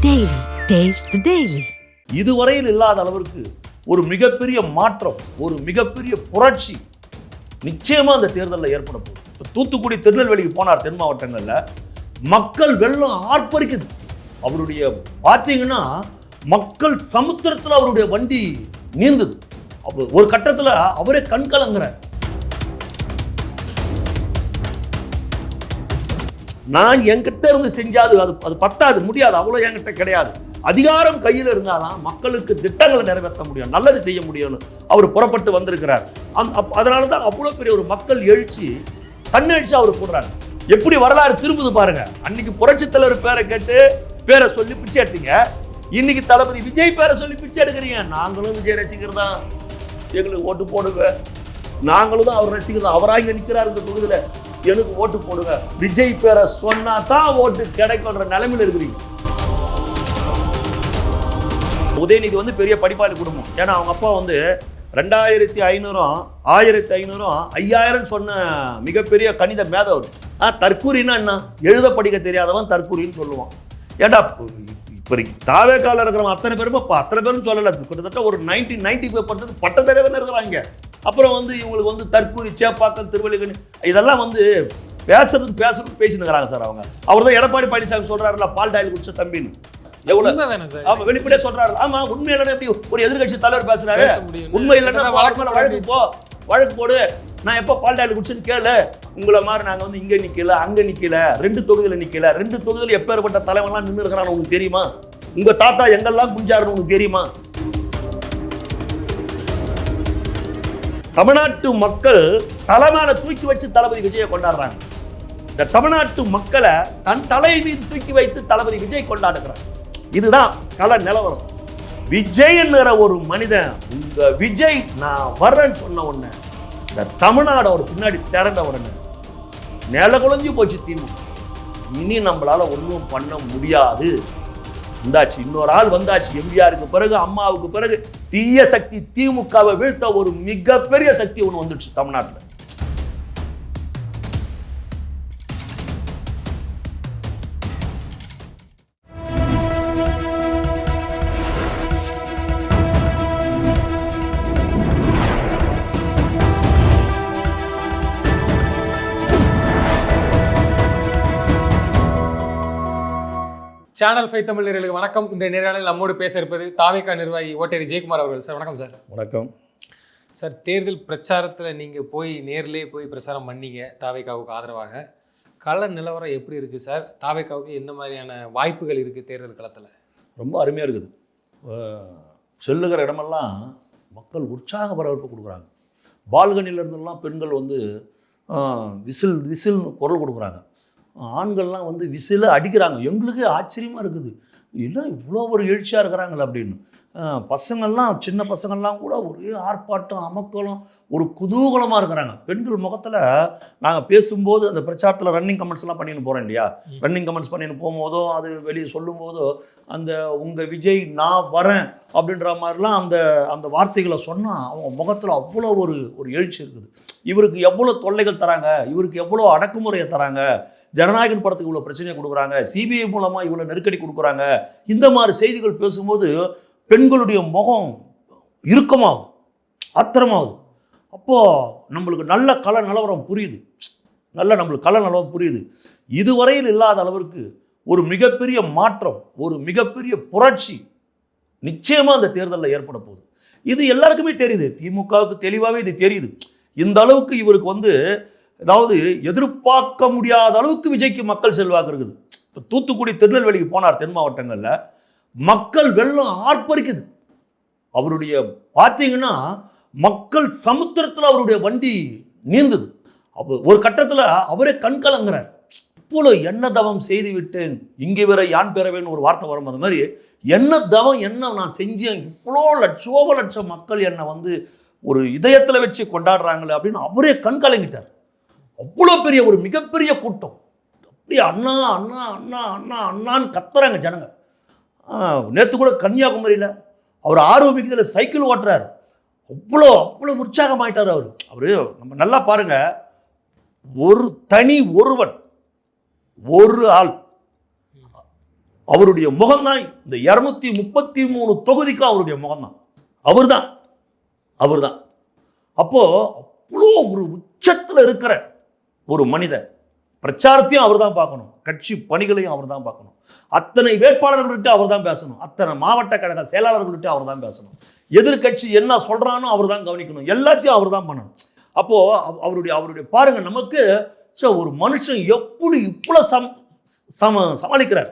Daily. Taste the Daily. இதுவரையில் இல்லாத அளவிற்கு ஒரு மிகப்பெரிய மாற்றம், ஒரு மிகப்பெரிய புரட்சி நிச்சயமா அந்த தேர்தலில் ஏற்பட போகுது. தூத்துக்குடி, திருநெல்வேலிக்கு போனார், தென் மாவட்டங்கள்ல மக்கள் வெள்ளம் ஆர்ப்பரிக்குது. அவருடைய பார்த்தீங்கன்னா மக்கள் சமுத்திரத்தில் அவருடைய வண்டி நீந்தது. ஒரு கட்டத்தில் அவரே கண் கலங்குறார். நான் என்கிட்ட இருந்து செஞ்சாது அது பத்தாது, முடியாது, அவ்வளோ என்கிட்ட கிடையாது. அதிகாரம் கையில் இருந்தாதான் மக்களுக்கு திட்டங்களை நிறைவேற்ற முடியும், நல்லது செய்ய முடியும்னு அவர் புறப்பட்டு வந்திருக்கிறார். அதனால தான் அவ்வளோ பெரிய ஒரு மக்கள் எழுச்சி, தன்னெழுச்சி அவர் போடுறாங்க. எப்படி வரலாறு திரும்புது பாருங்க. அன்னைக்கு புரட்சி தலைவர் பேரை கேட்டு பேரை சொல்லி பிச்சை எடுத்தீங்க, இன்னைக்கு தளபதி விஜய் பேரை சொல்லி பிச்சை எடுக்கிறீங்க. நாங்களும் விஜய் ரசிகர் தான், எங்களுக்கு ஓட்டு போடுங்க. நாங்களும் தான் அவர் ரசிகர் தான். அவராக இங்கே நிற்கிறார் இந்த தொகுதியில், எனக்கு ஓட்டு போடுங்க. விஜய் பேரை சொன்னா தான் ஓட்டு கிடைக்கும்ன்ற நிலைமையில் இருக்கிறீங்க. உதயநிதி வந்து பெரிய படிப்பாளி குடும்பம். ஏன்னா அவங்க அப்பா வந்து 2500 1500 5000 சொன்ன மிகப்பெரிய கணித மேதவர். தற்கூரின்னா என்ன? எழுத படிக்க தெரியாதவன் தற்கூரின்னு சொல்லுவான். ஏண்டா இப்போ தாவேக்கால இருக்கிறவங்க அத்தனை பேரும் அத்தனை பேரும் சொல்லலை, கிட்டத்தட்ட ஒரு 95% பட்டத்தலைவர் இருக்கிறாங்க. அப்புறம் வந்து இவங்களுக்கு வந்து தற்கூரி, சேப்பாக்கம், திருவள்ளிக்கணி இதெல்லாம் வந்து பேசுறதுக்கு பேசினுக்கிறாங்க சார். அவர் தான் எடப்பாடி பழனிசாமி சொல்றாருல, பால் டாயில் குடிச்ச தம்பின்னு எவ்வளவு வெளிப்படையா சொல்றாரு. ஆமா, உண்மை இல்லைன்னா எப்படி ஒரு எதிர்கட்சி தலைவர் பேசுறாரு? உண்மை இல்லைன்னா வழக்கு போடு. நான் எப்ப பால் டாயில் குடிச்சுன்னு கேளு. உங்களை மாதிரி நாங்க வந்து இங்க நிக்கல, அங்க நிக்கல, 2 தொகுதியில நிக்கல. 2 தொகுதியில எப்பேற்பட்ட தலைவன்லாம் நின்று இருக்கிறான்னு உங்களுக்கு தெரியுமா? உங்க தாத்தா எங்கெல்லாம் குஞ்சாருன்னு உங்களுக்கு தெரியுமா? தமிழ்நாட்டு மக்கள் தலைமையில தூக்கி வச்சு தளபதி விஜயை கொண்டாடுறாங்க. இந்த தமிழ்நாட்டு மக்களை தன் தலை மீது தூக்கி வைத்து தளபதி விஜய் கொண்டாடுகிறார். இதுதான் கள நிலவரம். விஜய் என்கிற ஒரு மனிதன், உங்க விஜய் நான் வர்றேன்னு சொன்ன உடனே இந்த தமிழ்நாடு அவர் பின்னாடி திரண்ட உடனே நில குழஞ்சி போச்சு திமுக. இனி நம்மளால ஒன்றும் பண்ண முடியாது. வந்தாச்சு, இன்னொரு ஆள் வந்தாச்சு. எம்ஜிஆருக்கு பிறகு, அம்மாவுக்கு பிறகு தீய சக்தி திமுகவை வீழ்த்த ஒரு மிகப்பெரிய சக்தி ஒன்று வந்துடுச்சு தமிழ்நாட்டில். சேனல் 5 தமிழ் நேயர்களுக்கு வணக்கம். இந்த நேரலையில் நம்மோடு பேச இருப்பது தாவேகா நிர்வாகி ஓட்டேரி ஜெயக்குமார் அவர்கள். சார் வணக்கம். சார் வணக்கம். சார், தேர்தல் பிரச்சாரத்தில் நீங்கள் நேர்லேயே போய் பிரச்சாரம் பண்ணீங்க தாவேகாவுக்கு ஆதரவாக. கள நிலவரம் எப்படி இருக்குது சார்? தாவேகாவுக்கு எந்த மாதிரியான வாய்ப்புகள் இருக்குது தேர்தல் களத்தில்? ரொம்ப அருமையாக இருக்குது. செல்லுகிற இடமெல்லாம் மக்கள் உற்சாக வரவேற்பு கொடுக்குறாங்க. பால்கனிலேருந்துலாம் பெண்கள் வந்து விசில் குரல் கொடுக்குறாங்க. ஆண்கள்லாம் வந்து விசில அடிக்கிறாங்க. எங்களுக்கு ஆச்சரியமாக இருக்குது, இல்லை இவ்வளோ ஒரு எழுச்சியாக இருக்கிறாங்களே அப்படின்னு. பசங்கள்லாம், சின்ன பசங்கள்லாம் கூட ஒரே ஆர்ப்பாட்டம், அமக்கலம், ஒரு குதூகலமாக இருக்கிறாங்க. பெண்கள் முகத்தில் நாங்கள் பேசும்போது அந்த பிரச்சாரத்தில் ரன்னிங் கமெண்ட்ஸ்லாம் பண்ணின்னு போகிறோம் இல்லையா, ரன்னிங் கமெண்ட்ஸ் பண்ணின்னு போகும்போதோ அது வெளியே சொல்லும்போதோ அந்த உங்கள் விஜய் நான் வரேன் அப்படின்ற மாதிரிலாம் அந்த வார்த்தைகளை சொன்னால் அவங்க முகத்தில் அவ்வளோ ஒரு எழுச்சி இருக்குது. இவருக்கு எவ்வளோ தொல்லைகள் தராங்க, இவருக்கு எவ்வளோ அடக்குமுறையை தராங்க, ஜனநாயகன் படத்துக்கு இவ்வளோ பிரச்சனையை கொடுக்குறாங்க, சிபிஐ மூலமாக இவ்வளோ நெருக்கடி கொடுக்குறாங்க. இந்த மாதிரி செய்திகள் பேசும்போது பெண்களுடைய முகம் இறுக்கமாகுது, ஆத்திரமாகுது. அப்போது நம்மளுக்கு நல்ல கள நிலவரம் புரியுது, நம்மளுக்கு கள நிலவரம் புரியுது. இதுவரையில் இல்லாத அளவிற்கு ஒரு மிகப்பெரிய மாற்றம், ஒரு மிகப்பெரிய புரட்சி நிச்சயமாக அந்த தேர்தலில் ஏற்பட போகுது. இது எல்லாருக்குமே தெரியுது, திமுகவுக்கு தெளிவாகவே இது தெரியுது. இந்த அளவுக்கு இவருக்கு வந்து அதாவது எதிர்பார்க்க முடியாத அளவுக்கு விஜய்க்கு மக்கள் செல்வாக்கு இருக்குது. இப்போ தூத்துக்குடி, திருநெல்வேலிக்கு போனார், தென் மாவட்டங்களில் மக்கள் வெள்ளம் ஆர்ப்பரிக்குது. அவருடைய பார்த்தீங்கன்னா மக்கள் சமுத்திரத்தில் அவருடைய வண்டி நீந்தது. ஒரு கட்டத்தில் அவரே கண் கலங்குறார். இவ்வளோ என்ன தவம் செய்து விட்டேன், இங்கே வர யான் பெறவேன்னு ஒரு வார்த்தை வரும். அது மாதிரி என்ன தவம், என்ன நான் செஞ்சேன், இவ்வளோ லட்சம் மக்கள் என்னை வந்து ஒரு இதயத்தில் வச்சு கொண்டாடுறாங்களே அப்படின்னு அவரே கண் கலங்கிட்டார். அவ்வளோ பெரிய ஒரு மிகப்பெரிய கூட்டம், அப்படியே அண்ணா அண்ணா அண்ணா அண்ணா அண்ணான்னு கத்துறாங்க ஜனங்க. நேற்று கூட கன்னியாகுமரியில் அவர் ஆரோக்கியத்தில் சைக்கிள் ஓட்டுறார். அவ்வளோ உற்சாகமாயிட்டார் அவர். நம்ம நல்லா பாருங்க, ஒரு தனி ஒருவன், ஒரு ஆள் அவருடைய முகம்தான் இந்த 233 தொகுதிக்கும் அவருடைய முகம்தான். அவர்தான். அப்போ அவ்வளோ ஒரு உச்சத்தில் இருக்கிற ஒரு மனிதர். பிரச்சாரத்தையும் அவர் தான் பார்க்கணும், கட்சி பணிகளையும் அவர் தான் பார்க்கணும், அத்தனை வேட்பாளர்கள்கிட்ட அவர் தான் பேசணும், அத்தனை மாவட்ட கழக செயலாளர்கள்கிட்ட அவர் தான் பேசணும், எதிர்கட்சி என்ன சொல்றானோ அவர் தான் கவனிக்கணும், எல்லாத்தையும் அவர் தான் பண்ணணும். அப்போ அவருடைய பாருங்க, நமக்கு ஒரு மனுஷன் எப்படி இவ்வளோ சமாளிக்கிறார்,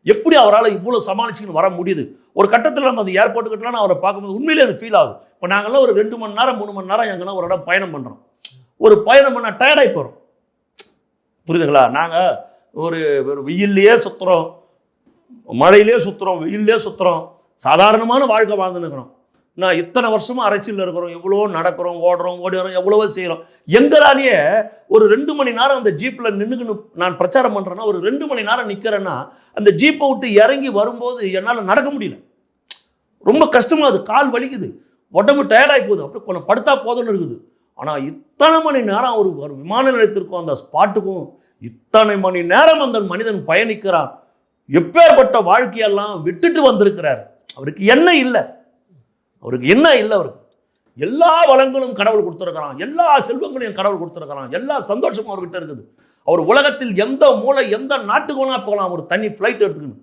எப்படி அவரால் இவ்வளோ சமாளிச்சுன்னு வர முடியுது. ஒரு கட்டத்தில் நம்ம அந்த ஏர்போர்ட்டுக்கிட்டலாம் அவரை பார்க்கும்போது உண்மையிலே அது ஃபீல் ஆகுது. இப்போ நாங்கள்லாம் ஒரு 2 மணி நேரம் 3 மணி நேரம் எங்கன்னா ஒரு இடம் பயணம் பண்ணுறோம். ஒரு பயணம் பண்ணால் டயர்டாகி போகிறோம், புரியுதுங்களா? நாங்கள் ஒரு வெயில்லையே சுற்றுறோம், மழையிலே சுற்றுறோம், வெயிலே சுற்றுறோம், சாதாரணமான வாழ்க்கை வாழ்ந்துன்னுக்கிறோம். நான் இத்தனை வருஷமாக அரசியலில் இருக்கிறோம், எவ்வளோ நடக்கிறோம், ஓடுறோம், ஓடி வரோம், எவ்வளவோ செய்கிறோம். எங்களாலேயே ஒரு 2 மணி நேரம் அந்த ஜீப்பில் நின்றுக்குன்னு நான் பிரச்சாரம் பண்ணுறேன்னா, ஒரு 2 மணி நேரம் நிற்கிறேன்னா அந்த ஜீப்பை விட்டு இறங்கி வரும்போது என்னால் நடக்க முடியல, ரொம்ப கஷ்டமாக இருக்குது, கால் வலிக்குது, உடம்பு டயர்டாகி போகுது, அப்படி கொஞ்சம் படுத்தா போதும்னு இருக்குது. ஆனால் இத்தனை மணி நேரம் ஒரு விமான நிலையத்திற்கும் அந்த ஸ்பாட்டுக்கும் இத்தனை மணி நேரம் அந்த மனிதன் பயணிக்கிறான். எப்பேற்பட்ட வாழ்க்கையெல்லாம் விட்டுட்டு வந்திருக்கிறார். அவருக்கு என்ன இல்லை, அவருக்கு எல்லா வளங்களும் கடவுள் கொடுத்துருக்கிறான், எல்லா செல்வங்களையும் கடவுள் கொடுத்துருக்கிறான், எல்லா சந்தோஷமும் அவர்கிட்ட இருக்குது. அவர் உலகத்தில் எந்த மூலை எந்த நாட்டுக்கு வேணா போகலாம், ஒரு தனி ஃப்ளைட் எடுத்துக்கணும்,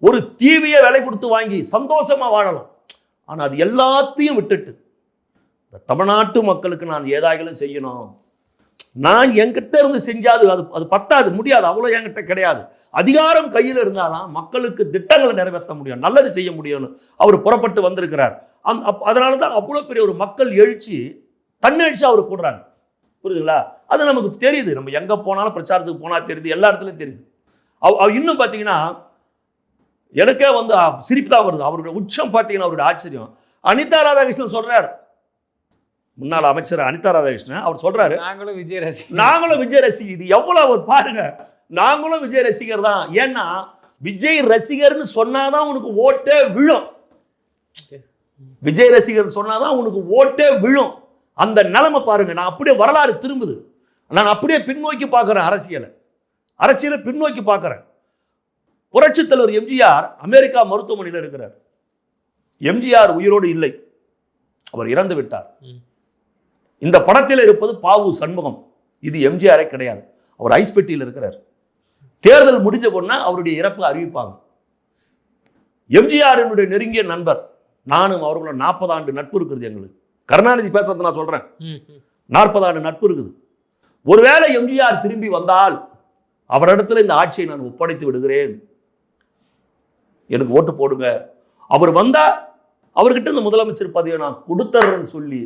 ஒரு தீவியை விலை கொடுத்து வாங்கி சந்தோஷமா வாழலாம். ஆனால் அது எல்லாத்தையும் விட்டுட்டு தமிழ்நாட்டு மக்களுக்கு நான் ஏதாகிலும் செய்யணும், நான் என்கிட்ட இருந்து செஞ்சாது அது பத்தாது, முடியாது, அவ்வளோ என்கிட்ட கிடையாது. அதிகாரம் கையில் இருந்தாதான் மக்களுக்கு திட்டங்களை நிறைவேற்ற முடியும், நல்லது செய்ய முடியும்னு அவர் புறப்பட்டு வந்திருக்கிறார். அதனால தான் அவ்வளோ பெரிய ஒரு மக்கள் எழுச்சி, தன்னெழுச்சி அவர் கூடுறாங்க, புரியுதுங்களா? அது நமக்கு தெரியுது, நம்ம எங்கே போனாலும் பிரச்சாரத்துக்கு போனால் தெரியுது, எல்லா இடத்துலையும் தெரியுது. இன்னும் பார்த்தீங்கன்னா எனக்கே சிரிப்பு தான் வருது. அவருடைய உச்சம் பார்த்தீங்கன்னா அவருடைய ஆச்சரியம். அனிதா ராதாகிருஷ்ணன் சொல்றார், முன்னாள் அமைச்சர் அனிதா ராதாகிருஷ்ணன் அவர் சொல்றாரு, நாங்களும் விஜய் ரசிகர். இது எவ்வளவு அவர் பாருங்க, நாங்களும் விஜய் ரசிகர் தான். ஏன்னா விஜய் ரசிகர்னு சொன்னாதான் உனக்கு ஓட்டே விழும், விஜய் ரசிகர் சொன்னாதான் உனக்கு ஓட்டே விழும். அந்த நிலைமை பாருங்க. நான் அப்படியே வரலாறு திரும்புது, நான் அப்படியே பின்னோக்கி பார்க்கிறேன், அரசியலை பின்னோக்கி பார்க்கிறேன். புரட்சித் தலைவர் எம்ஜிஆர் அமெரிக்கா மருத்துவமனையில் இருக்கிறார். எம்ஜிஆர் உயிரோடு இல்லை, அவர் இறந்து விட்டார். இந்த படத்தில் இருப்பது பாவு சண்முகம், இது எம்ஜிஆரே கிடையாது, அவர் ஐஸ் பெட்டியில் இருக்கிறார். தேர்தல் முடிஞ்ச பொண்ணா அவருடைய இறப்பு அறிவிப்பாங்க. எம்ஜிஆர் என்னுடைய நெருங்கிய நண்பர், நானும் அவர்களோட 40 ஆண்டு நட்பு இருக்குது எங்களுக்கு. கருணாநிதி பேசுறது நான் சொல்றேன், 40 ஆண்டு நட்பு இருக்குது. ஒருவேளை எம்ஜிஆர் திரும்பி வந்தால் அவரிடத்துல இந்த ஆட்சியை நான் ஒப்படைத்து விடுகிறேன், எனக்கு ஓட்டு போடுங்க. அவர் வந்தா அவர்கிட்ட இந்த முதலமைச்சர் பதவியை நான் கொடுத்துறேன்னு சொல்லி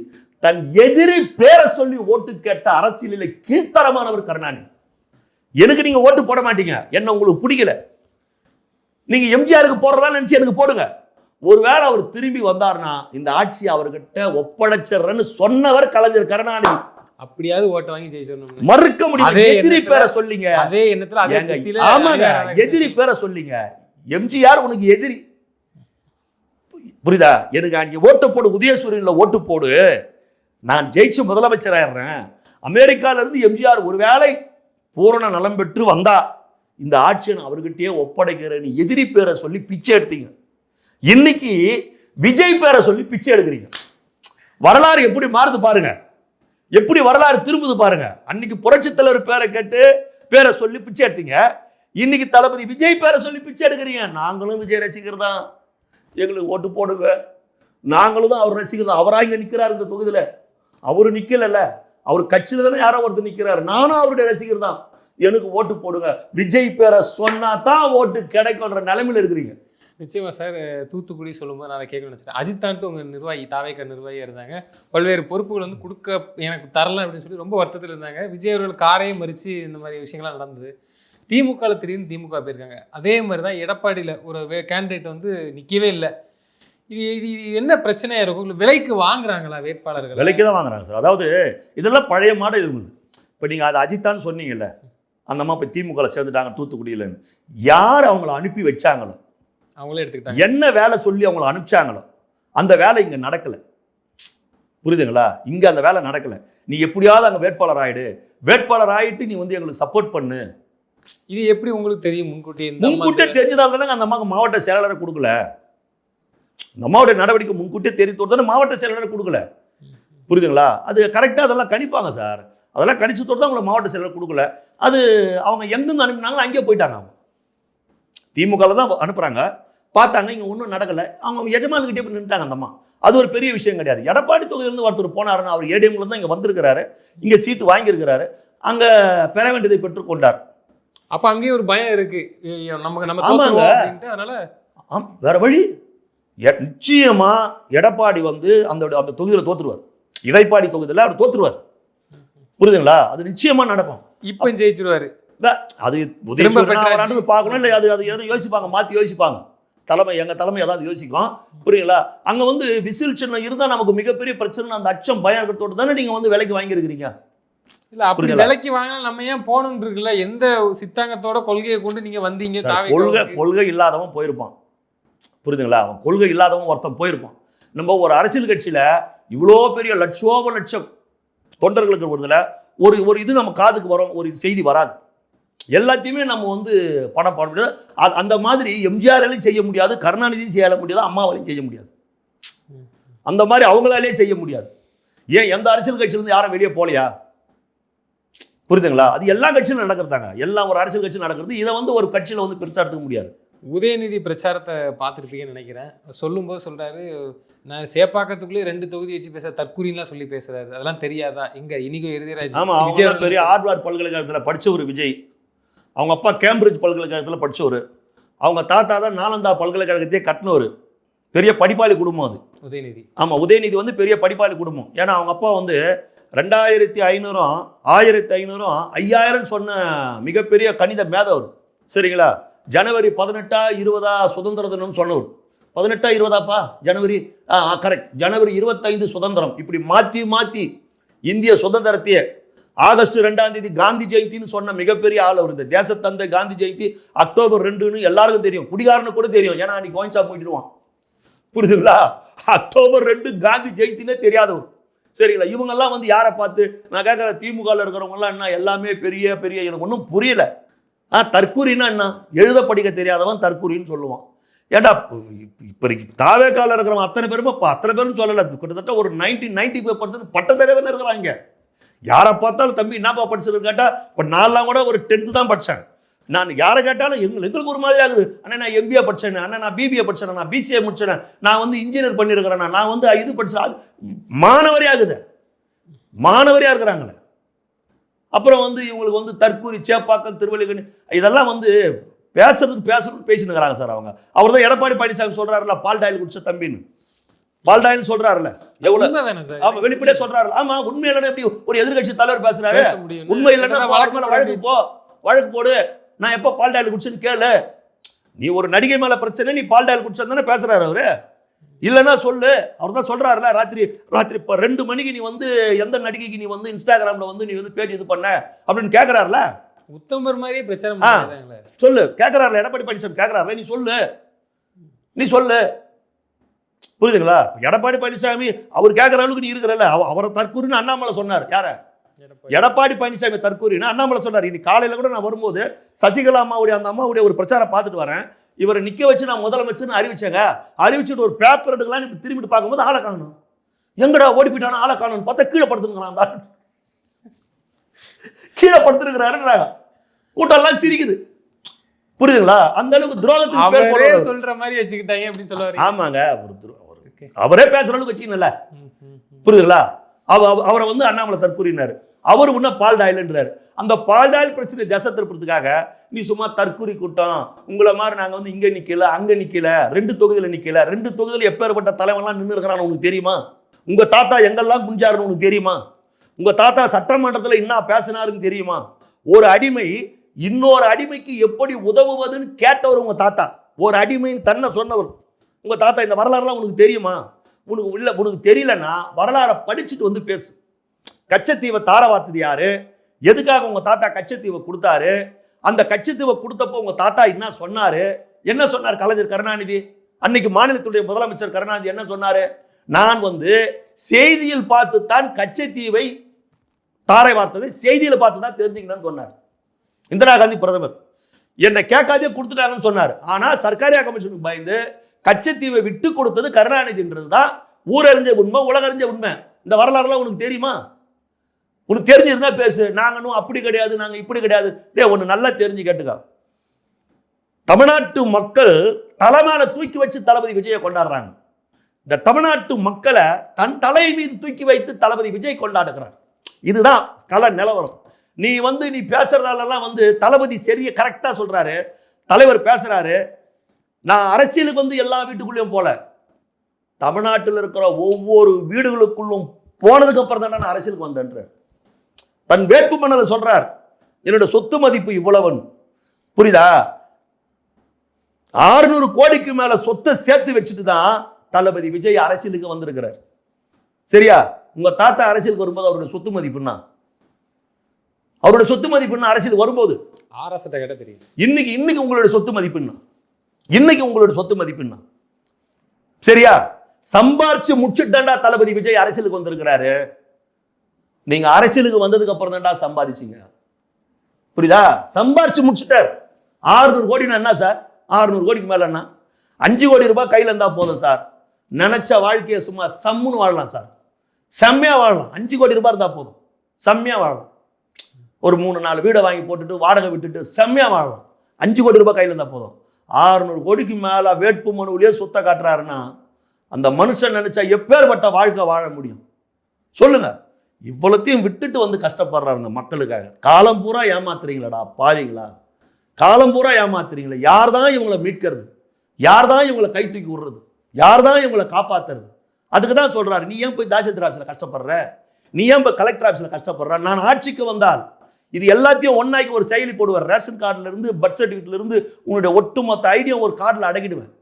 தன் எதிரி பேரை சொல்லி ஓட்டு கேட்ட அரசியலில் கீழ்த்தரமானவர் கருணாநிதி. எனக்கு நீங்க ஓட்டு போட மாட்டீங்க, என்ன உங்களுக்கு பிடிக்கல, நீங்க எம்ஜிஆருக்கு போடுறதா நினைச்சு எனக்கு போடுங்க. ஒருவேளை அவர் திரும்பி வந்தார்னா இந்த ஆட்சியை அவர்கிட்ட ஒப்படைச்சிடறேன்னு சொன்னவர் கலைஞர் கருணாநிதி. அப்படியாவது ஓட்டு வாங்கி ஜெயிச்சோம், மறுக்க முடியாது. எதிரி பேரை சொல்லிங்க, அதே எண்ணத்துல ஆமாங்க, எதிரி பேரை சொல்லிங்க. எம்ஜிஆர் உனக்கு எதிரி, புரியுதா? எனக்கு அங்கே ஓட்டு போடு, உதயசூரியன்ல ஓட்டு போடு, நான் ஜெயிச்சு முதலமைச்சர் ஆயிடுறேன். அமெரிக்கால இருந்து எம்ஜிஆர் ஒருவேளை பூரண நலம் பெற்று வந்தா இந்த ஆட்சியை நான் அவர்கிட்டயே ஒப்படைக்கிறேன்னு எதிரி பேரை சொல்லி பிச்சை எடுத்தீங்க. இன்னைக்கு விஜய் பேரை சொல்லி பிச்சை எடுக்கிறீங்க. வரலாறு எப்படி மாறுது பாருங்க, எப்படி வரலாறு திரும்புது பாருங்க. அன்னைக்கு புரட்சித் தலைவர் பேரை கேட்டு பேரை சொல்லி பிச்சை எடுத்தீங்க, இன்னைக்கு தளபதி விஜய் பேரை சொல்லி பிச்சை எடுக்கிறீங்க. நாங்களும் விஜய் ரசிகர் தான், எங்களுக்கு ஓட்டு போடுங்க, நாங்களும் தான் அவர் ரசிகர் தான். அவராக இங்கே நிற்கிறார் இந்த தொகுதியில், அவரு நிற்கல, அவர் கட்சியில் தானே யாரோ ஒருத்தர் நிற்கிறார், நானும் அவருடைய ரசிகர் தான், எனக்கு ஓட்டு போடுங்க. விஜய் பேரை சொன்னா தான் ஓட்டு கிடைக்கும்ன்ற நிலைமையில் இருக்கிறீங்க. நிச்சயமா சார். தூத்துக்குடி சொல்லும்போது நான் அதை கேட்க நினைச்சிட்டேன். அஜித் தான்ட்டு உங்கள் நிர்வாகி, தாவேக நிர்வாகியாக இருந்தாங்க, பல்வேறு பொறுப்புகள் கொடுக்க எனக்கு தரல அப்படின்னு சொல்லி ரொம்ப வருத்தத்தில் இருந்தாங்க. விஜய் அவர்கள் காரையும் மறித்து இந்த மாதிரி விஷயங்கள்லாம் நடந்தது. திமுகவில் திடீர்னு திமுக போயிருக்காங்க. அதே மாதிரி தான் எடப்பாடியில் ஒரு கேண்டிடேட் நிற்கவே இல்லை. இது என்ன பிரச்சனையாக இருக்கும்? விலைக்கு வாங்குறாங்களா வேட்பாளர்கள்? விலைக்கு தான் வாங்குறாங்க சார். அதாவது இதெல்லாம் பழைய மாடல் இருந்தது. இப்போ நீங்கள் அதை அஜித்தான்னு சொன்னீங்கல்ல, அந்த அம்மா இப்போ திமுகவில் சேர்ந்துட்டாங்க தூத்துக்குடியிலன்னு, யார் அவங்கள அனுப்பி வச்சாங்களோ, அவங்களே எடுத்துக்கிட்டாங்க. என்ன வேலை சொல்லி அவங்கள அனுப்பிச்சாங்களோ அந்த வேலை இங்கே நடக்கலை, புரியுதுங்களா? இங்கே அந்த வேலை நடக்கலை. நீ எப்படியாவது அங்கே வேட்பாளர் ஆகிடு, வேட்பாளர் ஆகிட்டு நீ எங்களுக்கு சப்போர்ட் பண்ணு, இது எப்படி உங்களுக்கு தெரியும் முன்கூட்டியே? முன்கூட்டியே தெரிஞ்சதால் தானே அந்த அம்மாவுக்கு மாவட்ட செயலாளரை கொடுக்கல. அந்த அம்மாவுடைய நடவடிக்கை முன்கூட்டியே தெரிவித்தோடு தானே மாவட்ட செயலாளரை கொடுக்கல. புரியுதுங்களா? அது கரெக்டாக அதெல்லாம் கணிப்பாங்க சார். அதெல்லாம் கணிச்சத்தோடு தான் அவங்களை மாவட்ட செயலர் கொடுக்கல. அது அவங்க எங்கேருந்து அனுப்பினாங்களோ அங்கேயே போயிட்டாங்க. அவங்க திமுகவில் தான் அனுப்புகிறாங்க, பார்த்தாங்க இங்கே ஒன்றும் நடக்கலை, அவங்க எஜமானுக்கிட்டே போய் நின்றுட்டாங்க அந்த அம்மா. அது ஒரு பெரிய விஷயம் கிடையாது. எடப்பாடி தொகுதியிலேருந்து ஒருத்தர் போனாருன்னு அவர் ஏடிஎம்ல தான் இங்கே வந்திருக்கிறாரு, இங்கே சீட்டு வாங்கியிருக்கிறாரு, அங்கே பெற வேண்டியதை பெற்றுக்கொண்டார். அப்போ அங்கேயும் ஒரு பயம் இருக்கு, நம்ம ஆமாங்க. அதனால வேற வழி. நிச்சயமா எடப்பாடி வந்து அந்த தொகுதியில் தோத்துருவார். இடைப்பாடி தொகுதியில் அவர் தோத்துருவார். புரியுதுங்களா? அது நிச்சயமா நடக்கும். இப்போ ஜெயிச்சிருவாரு. அது உதயசூரியன் பார்க்கணும், இல்லை அது எதுவும் யோசிப்பாங்க, மாற்றி யோசிப்பாங்க. தலைமை எங்கள் தலைமை ஏதாவது யோசிக்கும். புரியுங்களா? அங்கே வந்து விசில் சின்னம் இருந்தால் நமக்கு மிகப்பெரிய பிரச்சனை. அந்த அச்சம் பயம் இருக்கிறதோடு தானே நீங்கள் வந்து விலைக்கு வாங்கியிருக்கிறீங்க. இல்ல அப்படி விலைக்கு வாங்கினா நம்ம ஏன் போகணும்னு இருக்குல்ல? எந்த சித்தாங்கத்தோட கொள்கையை கொண்டு நீங்க வந்தீங்க? கொள்கை இல்லாதவன் போயிருப்பான். புரியுதுங்களா? அவன் கொள்கை இல்லாதவன் ஒருத்தன் போயிருப்பான். நம்ம ஒரு அரசியல் கட்சியில் இவ்வளோ பெரிய லட்சம் தொண்டர்களுக்கு ஒரு இது நம்ம காதுக்கு வரும், ஒரு செய்தி வராது. எல்லாத்தையுமே நம்ம வந்து பணம் போட முடியாது. அந்த மாதிரி எம்ஜிஆராலையும் செய்ய முடியாது, கருணாநிதியும் செய்ய முடியாது, அம்மாவாலையும் செய்ய முடியாது. அந்த மாதிரி அவங்களாலே செய்ய முடியாது. ஏன் எந்த அரசியல் கட்சியிலேருந்து யாரும் வெளியே போகலையா? புரியுதுங்களா? அது எல்லா கட்சியிலும் நடக்கிறதாங்க. எல்லாம் ஒரு அரசியல் கட்சி நடக்கிறது. இதை வந்து ஒரு கட்சியில் வந்து பெருசாக எடுத்துக்க முடியாது. உதயநிதி பிரச்சாரத்தை பார்த்துருப்பீங்கன்னு நினைக்கிறேன். சொல்லும்போது சொல்கிறாரு, நான் சேப்பாக்கத்துக்குள்ளே 2 தொகுதி வச்சு பேச தற்கூரின்லாம் சொல்லி பேசுகிறாரு. அதெல்லாம் தெரியாதா? இங்கே இனிகோ இறுதிராஜ். ஆமாம், விஜய் பெரிய ஹார்வர்ட் பல்கலைக்கழகத்தில் படித்த ஒரு விஜய். அவங்க அப்பா கேம்பிரிட்ஜ் பல்கலைக்கழகத்தில் படித்தவர். அவங்க தாத்தா தான் நாலந்தா பல்கலைக்கழகத்தையே கட்டினவர். பெரிய படிப்பாளி குடும்பம் அது உதயநிதி. ஆமாம், உதயநிதி வந்து பெரிய படிப்பாளி குடும்பம். ஏன்னா அவங்க அப்பா வந்து 2500 1500 5000 சொன்ன மிகப்பெரிய கணித மேதவர். சரிங்களா? ஜனவரி 18 20 சுதந்திர தினம் சொன்னவர். 18 20 ஜனவரி, கரெக்ட், ஜனவரி 25 சுதந்திரம். இப்படி மாற்றி இந்திய சுதந்திரத்தையே ஆகஸ்ட் 2ஆம் தேதி காந்தி ஜெயந்தின்னு சொன்ன மிகப்பெரிய ஆள் அவர். இந்த தேசத்தந்தை காந்தி ஜெயந்தி அக்டோபர் 2ன்னு எல்லாருக்கும் தெரியும், குடிகாரனு கூட தெரியும். ஏன்னா அன்னைக்கு கோயின்ஸா போயிட்டுருவான். புரியுதுங்களா? அக்டோபர் 2 காந்தி ஜெயந்தினே தெரியாதவர். சரிங்களா? இவங்கெல்லாம் வந்து யாரை பார்த்து நான் கேட்குற, திமுகவில் இருக்கிறவங்கலாம் என்ன எல்லாமே பெரிய எனக்கு ஒன்றும் புரியல. தற்கூரின்னா என்ன? எழுத படிக்க தெரியாதவன் தற்கூரின்னு சொல்லுவான். ஏண்டா இப்போ தாவேக்கால இருக்கிறவன் அத்தனை பேரும் சொல்லலை, கிட்டத்தட்ட ஒரு 95% பட்டதாரியாக இருக்கிறாங்க. யாரை பார்த்தாலும் தம்பி என்னப்பா படிச்சிருக்கு கேட்டால், இப்போ நான்லாம் கூட ஒரு 10th தான் படித்தேன். நான் யாரை கேட்டாலும் எங்களுக்கு ஒரு மாதிரி ஆகுது. அண்ணா நான் எம்பிஏ படித்தேன், அண்ணா நான் பிபிஏ படித்தேன், நான் பிசிஏ முடிச்சேன், நான் வந்து இன்ஜினியர் பண்ணியிருக்கிறேன், நான் வந்து இது படித்தேன். மாணவரே ஆகுது, மாணவரையாக இருக்கிறாங்களே. அப்புறம் வந்து இவங்களுக்கு வந்து தற்கூரி, சேப்பாக்கம், திருவள்ளிக்கணி இதெல்லாம் வந்து பேசுறதுன்னு பேசினுக்கிறாங்க சார். அவர் தான் எடப்பாடி பழனிசாமி சொல்கிறாருல, பால் டாயில் குடிச்ச தம்பின்னு. பால் டாயில் சொல்கிறாருல, எவ்வளோ ஆமாம் வெளிப்படையாக சொல்கிறாரு. ஆமாம், உண்மை இல்லைன்னா எப்படி ஒரு எதிர்கட்சி தலைவர் பேசுகிறாரு? உண்மை இல்லைன்னா வழக்கு போடு, நான் எப்போ பால் டாயில் குடிச்சேன்னு கேளு. நீ ஒரு நடிகை மேலே பிரச்சனை, நீ பால் டாயில் குடிச்சா தானே பேசுகிறாரு அவரு. இல்லைன்னா சொல்லு. அவர் தான் சொல்கிறாருல, ராத்திரி இப்போ 2 மணிக்கு நீ வந்து எந்த நடிகைக்கு நீ வந்து இன்ஸ்டாகிராமில் வந்து நீ வந்து பேஜ் இது பண்ண அப்படின்னு கேட்குறாருல. உத்தமர் மாதிரியே பிரச்சாரம் சொல்லு கேட்குறாருல, எடப்பாடி பழனிசாமி கேட்குறாருல, நீ சொல்லு. புரியுதுங்களா? எடப்பாடி பழனிசாமி அவர் கேட்குற அளவுக்கு நீ இருக்கிறல்ல. அவரை தற்கூரின்னு அண்ணாமலை சொன்னார். யாரை? எடப்பாடி பழனிசாமி தற்கூரின்னு அண்ணாமலை சொன்னார். இன்னைக்கு காலையில் கூட நான் வரும்போது சசிகலா அந்த அம்மாவுடைய ஒரு பிரச்சாரம் பார்த்துட்டு வரேன். இவரை நிற்க வச்சு நான் முதலமைச்சர்னு அறிவிச்சேங்க. அறிவிச்சுட்டு ஒரு பேப்பர் எடுக்கலாம், இப்படி திரும்பிட்டு பார்க்கும்போது ஆளை காணணும். எங்கடா ஓடி போயிட்டானா? ஆளை காணணும் பார்த்தா கீழே படுத்துருக்கிறான். கீழே படுத்துருக்கிறாருன்றாங்க. கூட்டம்லாம் சிரிக்குது. புரியுதுங்களா? அந்த அளவுக்கு துரோகத்துக்கு சொல்ற மாதிரி வச்சுக்கிட்டாங்க அப்படின்னு சொல்லுவாரு. ஆமாங்க, அவரே பேசுற அளவுக்கு வச்சுக்கல. புரியுதுங்களா? அவரை வந்து அண்ணாமலை தற்கூறினாரு. அவர் உன்ன பால் டாயில்ன்றாரு. அந்த பால் டாயில் பிரச்சனை தசை திருப்பத்துக்காக நீ சும்மா தற்கூரி கூட்டம், உங்களை மாதிரி நாங்கள் வந்து இங்கே நிற்கல அங்கே நிற்கல, 2 தொகுதியில் நிற்கல, 2 தொகுதியில் எப்பேற்பட்ட தலைவன்லாம் நின்று இருக்கிறான்னு உங்களுக்கு தெரியுமா? உங்கள் தாத்தா எங்கெல்லாம் குஞ்சாருன்னு உனக்கு தெரியுமா? உங்கள் தாத்தா சட்டமன்றத்தில் என்ன பேசினாருன்னு தெரியுமா? ஒரு அடிமை இன்னொரு அடிமைக்கு எப்படி உதவுவதுன்னு கேட்டவர் உங்கள் தாத்தா. ஒரு அடிமைன்னு தன்னை சொன்னவர் உங்கள் தாத்தா. இந்த வரலாறுலாம் உனக்கு தெரியுமா? உனக்கு தெரியலன்னா வரலாறை படிச்சுட்டு வந்து பேசு. கச்சத்தீவை தார வார்த்தது யாரு? எதுக்காக உங்கள் தாத்தா கச்சத்தீவை கொடுத்தாரு? அந்த கச்சத்தீவை கொடுத்தப்போ உங்கள் தாத்தா என்ன சொன்னார்? கலைஞர் கருணாநிதி, அன்னைக்கு மாநிலத்துடைய முதலமைச்சர் கருணாநிதி என்ன சொன்னார்? நான் வந்து செய்தியில் பார்த்து தான் கச்சத்தீவை தாரை வார்த்ததை செய்தியில் பார்த்து தான் தெரிஞ்சுக்கணும்னு சொன்னார். இந்திரா காந்தி பிரதமர் என்னை கேட்காதே கொடுத்துட்டாங்கன்னு சொன்னார். ஆனால் சர்க்காரியா கமிஷனுக்கு பயந்து கச்சத்தீவை விட்டு கொடுத்தது கருணாநிதின்றது தான் ஊரறிஞ்ச உண்மை, உலகறிஞ்ச உண்மை. இந்த வரலாறுலாம் உனக்கு தெரியுமா? உனக்கு தெரிஞ்சிருந்தா பேசு. நாங்களும் அப்படி கிடையாது, நாங்கள் இப்படி கிடையாது. ஒன்று நல்லா தெரிஞ்சு கேட்டுக்க. தமிழ்நாட்டு மக்கள் தலைமையில தூக்கி வச்சு தளபதி விஜயை கொண்டாடுறாங்க. இந்த தமிழ்நாட்டு மக்களை தன் தலை மீது தூக்கி வைத்து தளபதி விஜய் கொண்டாடுகிறார். இதுதான் கள நிலவரம். நீ பேசுறதாலெல்லாம் தளபதி சரியா கரெக்டா சொல்றாரு, தலைவர் பேசுறாரு. நான் அரசியலுக்கு எல்லா வீட்டுக்குள்ளேயும் போல, தமிழ்நாட்டில் இருக்கிற ஒவ்வொரு வீடுகளுக்குள்ளும் போனதுக்கு அப்புறம் தான் நான் அரசியலுக்கு வந்தேன். தன் வேட்புமனுல சொல்றார், என்னோட சொத்து மதிப்பு இவ்வளவன். புரியுதா? 600 கோடிக்கு மேல சொத்தை சேர்த்து வச்சுட்டு தான் தளபதி விஜய் அரசியலுக்கு வந்திருக்கிறார். சரியா? உங்க தாத்தா அரசியலுக்கு வரும்போது அவருடைய சொத்து மதிப்புன்னா, அவருடைய சொத்து மதிப்புன்னா அரசியல் வரும்போது இன்னைக்கு உங்களுடைய சொத்து மதிப்புன்னா, இன்னைக்கு உங்களுடைய சொத்து மதிப்புன்னா, சரியா? சம்பாரிச்சு முடிச்சுட்டாண்டா தளபதி விஜய் அரசியலுக்கு வந்திருக்கிறாரு. நீங்க அரசியலுக்கு வந்ததுக்கு அப்புறம் தான்டா சம்பாதிச்சீங்க. புரியுதா? சம்பாரிச்சு முடிச்சுட்டார். 600 கோடினா என்ன சார்? 600 கோடிக்கு மேல என்ன? 5 கோடி ரூபாய் கையில இருந்தா போதும் சார். நினைச்ச வாழ்க்கையை சும்மா சம்முன்னு வாழலாம் சார். செம்மையா வாழலாம். 5 கோடி ரூபாய் இருந்தா போதும், செம்மையா வாழலாம். ஒரு 3-4 வீடை வாங்கி போட்டுட்டு வாடகை விட்டுட்டு செம்மையா வாழலாம். 5 கோடி ரூபாய் கையில இருந்தா போதும். 600 கோடிக்கு மேல வேட்பு மனுவிலேயே சொத்தை காட்டுறாருன்னா அந்த மனுஷன் நினைச்சா எப்பேற்பட்ட வாழ்க்கை வாழ முடியும் சொல்லுங்க? இவ்வளத்தையும் விட்டுட்டு கஷ்டப்படுறாரு இந்த மக்களுக்காக. காலம் பூரா ஏமாத்துறீங்களா பாவீங்களா? காலம் பூரா ஏமாத்துறீங்களா? யார் தான் இவங்களை மீட்கிறது? யார் தான் இவங்களை கை தூக்கி விடுறது? யார் தான் இவங்களை காப்பாத்துறது? அதுக்கு தான் சொல்றாரு, நீ ஏன் போய் தாசில்தார் ஆஃபீஸில் கஷ்டப்படுற? நீ ஏன் போய் கலெக்டர் ஆஃபீஸில் கஷ்டப்படுற? நான் ஆட்சிக்கு வந்தால் இது எல்லாத்தையும் ஒன்னாக்கி ஒரு செயலி போடுவார். ரேஷன் கார்டுல இருந்து பர்த் சர்டிஃபிகேட்ல இருந்து உன்னுடைய ஒட்டுமொத்த ஐடியா ஒரு கார்டில் அடக்கிடுவேன்.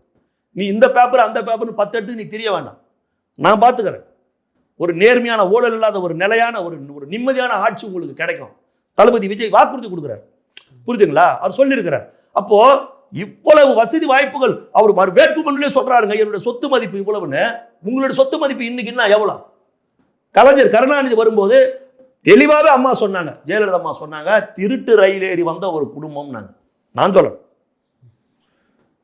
நீ இந்த பேப்பர் அந்த பேப்பர்னு 10 எடுத்து நீ தெரிய வேண்டாம், நான் பார்த்துக்கிறேன். ஒரு நேர்மையான ஊழல் இல்லாத ஒரு நிலையான ஒரு நிம்மதியான ஆட்சி உங்களுக்கு கிடைக்கும். தளபதி விஜய் வாக்குறுதி கொடுக்குறார். புரியுதுங்களா? அவர் சொல்லியிருக்கிறார். அப்போ இவ்வளவு வசதி வாய்ப்புகள் அவர் வேட்புமனுலே சொல்றாருங்க, என்னுடைய சொத்து மதிப்பு இவ்வளவுன்னு. உங்களுடைய சொத்து மதிப்பு இன்னைக்கு என்ன எவ்வளவு? கலைஞர் கருணாநிதி வரும்போது தெளிவாகவே அம்மா சொன்னாங்க, ஜெயலலிதா அம்மா சொன்னாங்க, திருட்டு ரயில் ஏறி வந்த ஒரு குடும்பம். நான் சொல்ல,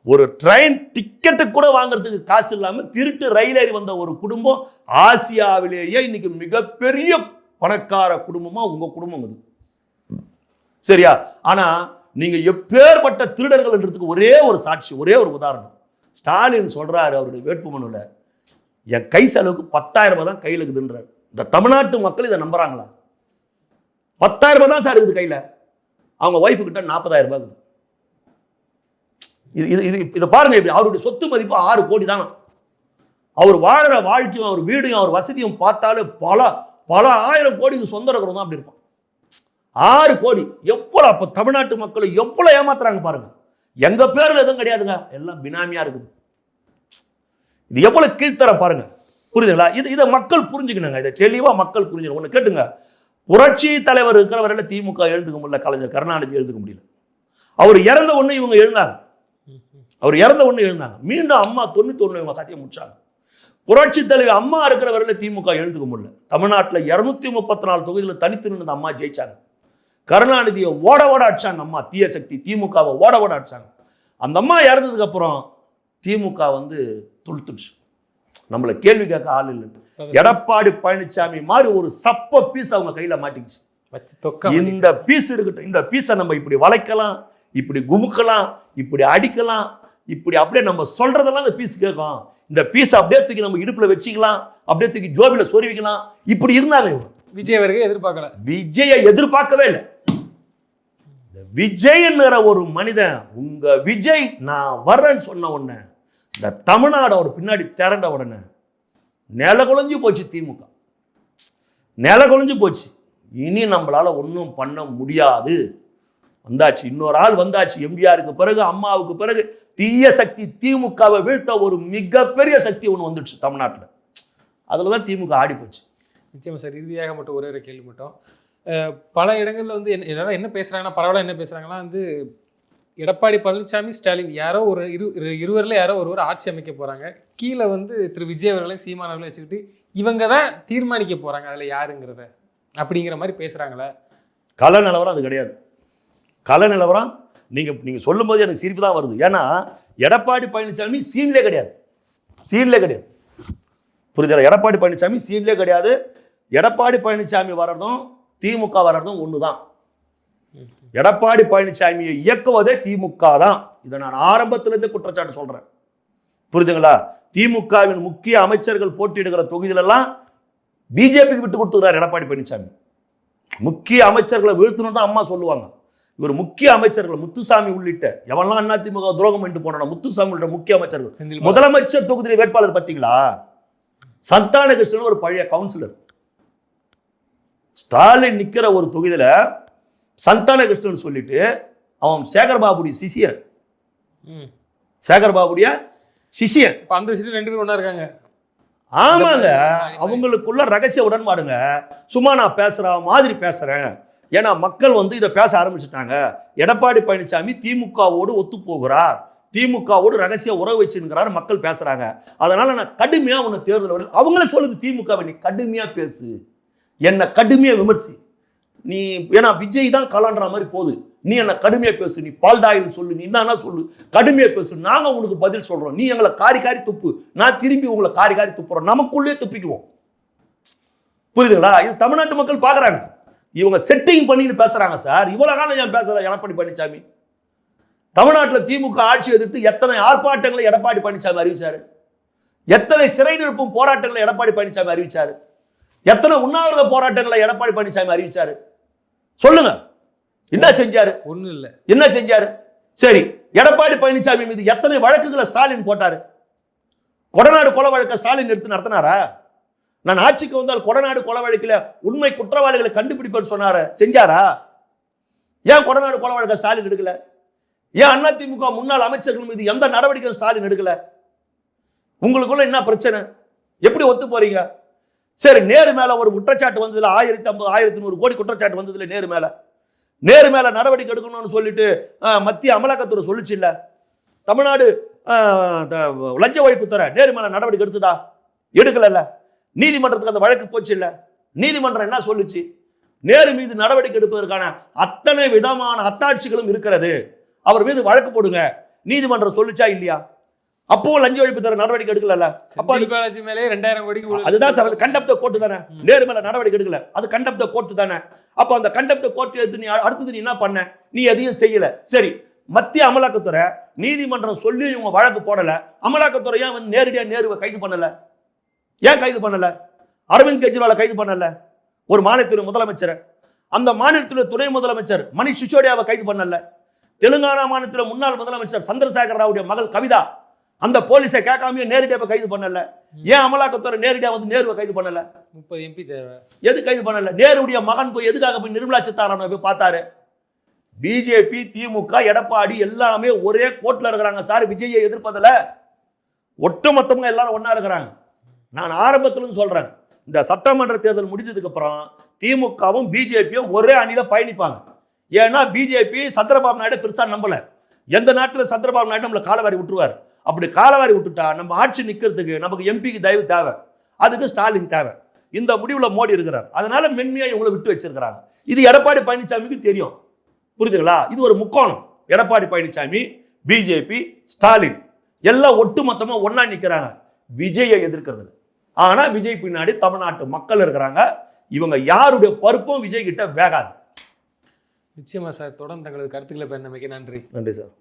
ஒரு ட்ரெயின் டிக்கெட்டு கூட வாங்குறதுக்கு காசு இல்லாம திருட்டு ரயில் ஏறி வந்த ஒரு குடும்பம் ஆசியாவிலேயே இன்னைக்கு மிகப்பெரிய பணக்கார குடும்பமா உங்க குடும்பம் அது. சரியா? ஆனா நீங்க எப்பேற்பட்ட திருடர்கள்ன்றதுக்கு ஒரே ஒரு சாட்சி, ஒரே ஒரு உதாரணம். ஸ்டாலின் சொல்றாரு அவருடைய வேட்புமனுல, என் கை செலவுக்கு 10,000 ரூபாய் தான் கையில் இருக்குதுன்றார். இந்த தமிழ்நாட்டு மக்கள் இதை நம்புறாங்களா? 10,000 ரூபாய் தான் சார் இருக்குது கையில. அவங்க ஒய்ஃபு கிட்ட 40,000 ரூபாய் இருக்குது. இதை பாருங்க, எப்படி அவருடைய சொத்து மதிப்பு 6 கோடி தானே. அவர் வாழற வாழ்க்கையும் அவர் வீடையும் அவர் வசதியும் பார்த்தாலே பல ஆயிரம் கோடிக்கு சொந்த இருக்கிறவங்க தான் அப்படி இருப்பான். 6 கோடி எவ்வளவு? அப்ப தமிழ்நாட்டு மக்களை எவ்வளவு ஏமாத்துறாங்க பாருங்க. எங்க பேர்ல எதுவும் கிடையாதுங்க, எல்லாம் பினாமியா இருக்குது. இது எவ்வளவு கீழ்த்தர பாருங்க. புரியுதுங்களா? இதை மக்கள் புரிஞ்சுக்கணுங்க. இதை தெளிவா மக்கள் புரிஞ்சுக்கணும். ஒண்ணு கேட்டுங்க, புரட்சி தலைவர் இருக்கிறவரையில திமுக எழுதுக்க முடியல, கலைஞர் கருணாநிதி எழுதுக்க முடியல. அவர் இறந்த ஒண்ணு இவங்க எழுந்தாங்க. அவர் இறந்த ஒண்ணு எழுந்தாங்க. மீண்டும் அம்மா 91 இவங்க கதையை முடிச்சாங்க. புரட்சி தலைவர் அம்மா இருக்கிற வரையில திமுக எழுதுக்க முடியல. தமிழ்நாட்டில் 234 தொகுதியில் தனித்து நின்று அம்மா ஜெயிச்சாங்க. கருணாநிதியை ஓட அடிச்சாங்க அம்மா. தீய சக்தி திமுகவை ஓட அடிச்சாங்க. அந்த அம்மா இறந்ததுக்கு அப்புறம் திமுக துளுத்துச்சு. நம்மளை கேள்வி கேட்க ஆள் இல்லை. எடப்பாடி பழனிசாமி மாதிரி ஒரு சப்ப பீஸ் அவங்க கையில மாட்டிக்கிச்சு. இந்த பீஸ் இருக்கட்டும், இந்த பீஸை நம்ம இப்படி வளைக்கலாம், இப்படி குமுக்கலாம், இப்படி அடிக்கலாம், இப்படி அப்படியே நம்ம சொல்றதெல்லாம் இந்த பீஸ் கேட்கும். இந்த பீஸ் அப்படியே தூக்கி நம்ம இடுப்புல வச்சுக்கலாம், அப்படியே தூக்கி ஜோபில சொருவிக்கலாம். இப்படி இருந்தாங்க. விஜய் அவர்கள் எதிர்பார்க்கல, விஜயை எதிர்பார்க்கவே இல்லை. விஜய்ங்கிற ஒரு மனிதன், உங்க விஜய் நான் வர்றேன்னு சொன்ன உடனே இந்த தமிழ்நாடு அவர் பின்னாடி திரண்ட உடனே நில குலைஞ்சு போச்சு. திமுக நில குலைஞ்சு போச்சு. இனி நம்மளால ஒன்றும் பண்ண முடியாது. வந்தாச்சு, இன்னொரு ஆள் வந்தாச்சு. எம்ஜிஆருக்கு பிறகு அம்மாவுக்கு பிறகு தீய சக்தி திமுகவை வீழ்த்த ஒரு மிகப்பெரிய சக்தி ஒன்று வந்துடுச்சு தமிழ்நாட்டில். அதில் தான் திமுக ஆடி போச்சு. நிச்சயமா சார். இறுதியாக மட்டும் ஒரே ஒரு கேள்வி மட்டும். பல இடங்களில் என்ன பேசுகிறாங்கன்னா, பரவாயில்ல என்ன பேசுகிறாங்கன்னா, எடப்பாடி பழனிசாமி ஸ்டாலின் யாரோ ஒரு இருவரில் யாரோ ஒருவர் ஆட்சி அமைக்க போகிறாங்க. கீழே திரு விஜய் அவர்களையும் சீமான் அவர்களையும் வச்சுக்கிட்டு இவங்க தான் தீர்மானிக்க போகிறாங்க அதில் யாருங்கிறத, அப்படிங்கிற மாதிரி பேசுகிறாங்களே. கள நிலவரம் அது கிடையாது. கள நிலவரம் நீங்கள் சொல்லும்போது எனக்கு சிரிப்பு தான் வருது. ஏன்னா எடப்பாடி பழனிசாமி சீன்லே கிடையாது. புரியுதா? எடப்பாடி பழனிசாமி சீன்லே கிடையாது. எடப்பாடி பழனிசாமி வர்றதும் திமுக வர்றதும் ஒன்று தான். எடப்பாடி பழனிசாமியை இயக்குவதே திமுக தான். இதை நான் ஆரம்பத்திலிருந்து குற்றச்சாட்டு சொல்றேன். புரியுதுங்களா? திமுகவின் முக்கிய அமைச்சர்கள் போட்டியிடுகிற தொகுதியிலெல்லாம் பிஜேபிக்கு விட்டு கொடுத்துக்கிறார் எடப்பாடி பழனிசாமி. முக்கிய அமைச்சர்களை வீழ்த்தணும் தான் அம்மா சொல்லுவாங்க. இவர் முக்கிய அமைச்சர்கள் முத்துசாமி உள்ளிட்ட எவெல்லாம் அதிமுக துரோகம் பண்ணிட்டு போனா முத்துசாமி உள்ளிட்ட முக்கிய அமைச்சர்கள். முதலமைச்சர் தொகுதி வேட்பாளர் பார்த்தீங்களா? சந்தான கிருஷ்ணன் ஒரு பழைய கவுன்சிலர். ஸ்டாலின் நிக்கிற ஒரு தொகுதியில சந்தான கிருஷ்ணன் சொல்லிட்டு அவன் சேகர்பாபுடைய சிஷியன். சேகர்பாபுடைய சிஷியன். அந்த விஷயத்துல 2 பேரும் ஒண்ணா இருக்காங்க. ஆமாங்க, அவங்களுக்குள்ள ரகசிய உடன்பாடுங்க. சும்மா நான் பேசுற மாதிரி பேசுறேன். ஏன்னா மக்கள் இதை பேச ஆரம்பிச்சுட்டாங்க. எடப்பாடி பழனிசாமி திமுகவோடு ஒத்து போகிறார், திமுகவோடு ரகசிய உறவு வச்சுங்கிறார், மக்கள் பேசுறாங்க. அதனால நான் கடுமையா உன்னை தேர்தல் அவங்கள சொல்லுது திமுகவை நீ கடுமையா பேசு, என்ன கடுமையா விமர்சி நீ. ஏன்னா விஜய் தான் கலான்ற மாதிரி போகுது. நீ என்ன கடுமையா பேசு, நீ பால்டாயில் சொல்லு, நீ என்ன சொல்லு, கடுமையா பேசு. நாங்க உனக்கு பதில் சொல்றோம். நீ எங்களை காரி காரி துப்பு, நான் திரும்பி உங்களை காரி காரி துப்புறோம். நமக்குள்ளே துப்பிக்குவோம். புரியுதுங்களா? இது தமிழ்நாட்டு மக்கள் பாக்குறாங்க. இவங்க செட்டிங் பண்ணிட்டு பேசுறாங்க சார். இவ்வளவு காலம் ஏன் பேசுற எடப்பாடி பழனிசாமி? தமிழ்நாட்டில் திமுக ஆட்சி எதிர்த்து எத்தனை ஆர்ப்பாட்டங்களை எடப்பாடி பழனிசாமி அறிவிச்சாரு? எத்தனை சிறை நிரப்பும் போராட்டங்களை எடப்பாடி பழனிசாமி அறிவிச்சாரு? எத்தனை உண்ணாவிரத போராட்டங்களை எடப்பாடி பழனிசாமி அறிவிச்சாரு? சொல்லுங்க, என்ன செஞ்சாரு? ஒண்ணும் இல்ல. என்ன செஞ்சாரு? சரி, எடப்பாடி பழனிசாமி மீது எத்தனை வழக்குகளை ஸ்டாலின் போட்டாரு? கொடநாடு கொலை வழக்கை ஸ்டாலின் எடுத்து நடத்தினாரா? நான் ஆட்சிக்கு வந்தால் கொடநாடு கொலை வழக்கில் உண்மை குற்றவாளிகளை கண்டுபிடிப்பேன்னு சொன்னாரு, செஞ்சாரா? ஏன் கொடநாடு கொலை வழக்கை ஸ்டாலின் எடுக்கல? ஏன் அதிமுக முன்னாள் அமைச்சர்கள் மீது எந்த நடவடிக்கையும் ஸ்டாலின் எடுக்கல? உங்களுக்குள்ள என்ன பிரச்சனை? எப்படி ஒத்து போறீங்க? சரி, நேரு மேல ஒரு குற்றச்சாட்டு வந்ததுல 1050 1100 கோடி குற்றச்சாட்டு வந்ததுல நேரு மேல நடவடிக்கை எடுக்கணும்னு சொல்லிட்டு மத்திய அமலாக்கத்துறை சொல்லிச்சு இல்ல? தமிழ்நாடு லஞ்ச ஒழிப்புத்துறை நேரு மேல நடவடிக்கை எடுத்துதா? எடுக்கல. நீதிமன்றத்துக்கு அந்த வழக்கு போச்சு இல்ல? நீதிமன்றம் என்ன சொல்லுச்சு? நேரு மீது நடவடிக்கை எடுப்பதற்கான அத்தனை விதமான அத்தாட்சிகளும் இருக்கிறது, அவர் மீது வழக்கு போடுங்க நீதிமன்றம் சொல்லுச்சா இல்லையா? அப்போ லஞ்ச ஒழிப்புத்துறை நடவடிக்கை எடுக்கல. அப்ப மேலே 2000 கோடிக்கு அதுதான் சார், அது கண்டப்ட் கோர்ட் தானே. நேரு மேல நடவடிக்கை எடுக்கல, அது கண்டப்ட் கோர்ட் தானே. அப்ப அந்த கண்டப்ட் கோர்ட் எடுத்து நீ அடுத்தது நீ என்ன பண்ண? நீ எதையும் செய்யல. சரி, மத்திய அமலாக்கத்துறை நீதிமன்றம் சொல்லி இவங்க வழக்கு போடல, அமலாக்கத்துறை ஏன் நேரடியா நேருவை கைது பண்ணல? ஏன் கைது பண்ணல? அரவிந்த் கெஜ்ரிவாலை கைது பண்ணல? ஒரு மாநிலத்தின் முதலமைச்சர், அந்த மாநிலத்தின் துணை முதலமைச்சர் மணிஷ் சிசோடியாவை கைது பண்ணல? தெலுங்கானா மாநிலத்தில் முன்னாள் முதலமைச்சர் சந்திரசேகர ராவுடைய மகள் கவிதா, அந்த போலீஸை கேட்காம நேரடியாக கைது பண்ணல? ஏன் அமலாக்கத்துறை நேரடியாக நேருவை கைது பண்ணல? 30 MP தேவை. எது கைது பண்ணல? நேருடைய மகன் போய் எதுக்காக போய் நிர்மலா சீதாராமன் போய் பார்த்தாரு? பிஜேபி, திமுக, எடப்பாடி எல்லாமே ஒரே கோர்ட்ல இருக்கிறாங்க சார். விஜயை எதிர்ப்பதில் ஒட்டுமொத்தமாக எல்லாரும் ஒன்னா இருக்கிறாங்க. நான் ஆரம்பத்திலும் சொல்றேன், இந்த சட்டமன்ற தேர்தல் முடிஞ்சதுக்கு அப்புறம் திமுகவும் பிஜேபியும் ஒரே அணியில பயணிப்பாங்க. ஏன்னா பிஜேபி சந்திரபாபு நாயுடு பெருசா நம்பல. எந்த நேரத்தில் சந்திரபாபு நாயுடு நம்மளை காலவாரி விட்டுருவார். அப்படி காலவாரி விட்டுட்டா நம்ம ஆட்சி நிற்கிறதுக்கு நமக்கு எம்பிக்கு தயவு தேவை, அதுக்கு ஸ்டாலின் தேவை. இந்த முடிவுல மோடி இருக்கிறார். அதனால மென்மையா இவங்களை விட்டு வச்சிருக்கிறாங்க. இது எடப்பாடி பழனிசாமிக்கு தெரியும். புரியுதுங்களா? இது ஒரு முக்கோணம். எடப்பாடி பழனிசாமி, பிஜேபி, ஸ்டாலின் எல்லாம் ஒட்டுமொத்தமா ஒன்னா நிற்கிறாங்க விஜயை எதிர்க்கிறது. ஆனா விஜய் பின்னாடி தமிழ்நாட்டு மக்கள் இருக்கிறாங்க. இவங்க யாருடைய பருப்பும் விஜய் கிட்ட வேகாது. நிச்சயமா சார். தொடர்ந்து தங்களது கருத்துக்களை பெருந்தமைக்கு நன்றி. நன்றி சார்.